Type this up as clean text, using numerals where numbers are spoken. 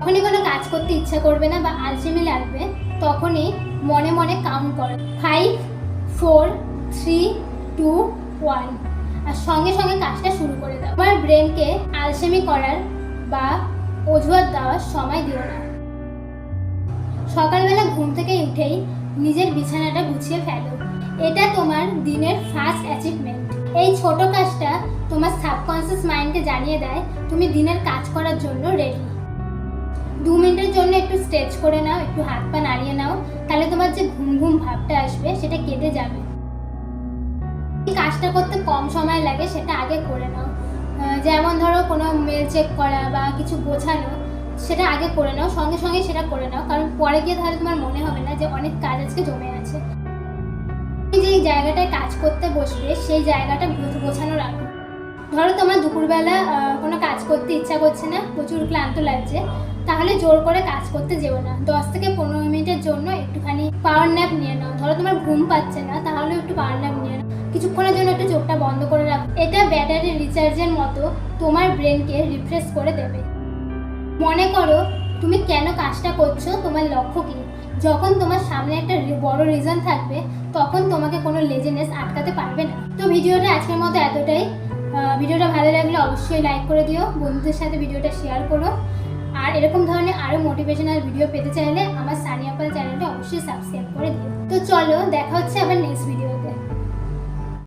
যখনই কোনো কাজ করতে ইচ্ছা করবে না বা আলসেমি লাগবে তখনই মনে মনে কাউন্ট করো 5 4 3 2 1 আর সঙ্গে সঙ্গে কাজটা শুরু করে দাও। তোমার ব্রেনকে আলসেমি করার বা অজুহাত দেওয়ার সময় দিও না। সকালবেলা ঘুম থেকে উঠেই নিজের বিছানাটা গুছিয়ে ফেলো। এটা তোমার দিনের ফার্স্ট অ্যাচিভমেন্ট। এই ছোট কাজটা তোমার সাবকনসিয়াস মাইন্ডকে জানিয়ে দেয় তুমি দিনের কাজ করার জন্য রেডি। 2 মিনিটের জন্য একটু স্ট্রেচ করে নাও, একটু হাত পা নাড়িয়ে নাও, তাহলে তোমার যে ঘুম ঘুম ভাবটা আসবে সেটা কেটে যাবে। কাজটা করতে কম সময় লাগে সেটা আগে করে নাও। যেমন ধরো কোনো মেল চেক করা বা কিছু গোছানো, সেটা আগে করে নাও, সঙ্গে সঙ্গে সেটা করে নাও, কারণ পরে গিয়ে তাহলে তোমার মনে হবে না যে অনেক কাজ আজকে জমে আছে। তুমি যেই জায়গাটায় কাজ করতে বসবে সেই জায়গাটা গোছানো রাখো। ধরো তোমার দুপুরবেলা কোনো কাজ করতে ইচ্ছা করছে না, প্রচুর ক্লান্ত লাগছে, তাহলে জোর করে কাজ করতে যেও না। 10 থেকে 15 মিনিটের জন্য একটুখানি পাওয়ার ন্যাপ নিয়ে নাও। ধরো তোমার ঘুম পাচ্ছে না, তাহলে একটু পাওয়ার ন্যাপ নিয়ে নাও, কিছুক্ষণের জন্য একটু চোখটা বন্ধ করে রাখো। এটা ব্যাটারি রিচার্জের মতো তোমার ব্রেনকে রিফ্রেশ করে দেবে। মনে করো তুমি কেন কাজটা করছো, তোমার লক্ষ্য কী। যখন তোমার সামনে একটা বড় রিজন থাকবে তখন তোমাকে কোনো লেজিনেস আটকাতে পারবে না। তো ভিডিওটা আজকের মতো এতটাই। ভিডিওটা ভালো লাগলে অবশ্যই লাইক করে দিও, বন্ধুদের সাথে ভিডিওটা শেয়ার করো। আর এরকম ধরনের আরও মোটিভেশনাল ভিডিও পেতে চাইলে আমার সানিয়া পাল চ্যানেলটা অবশ্যই সাবস্ক্রাইব করে দিও। তো চলো, দেখা হচ্ছে আবার নেক্সট ভিডিওতে।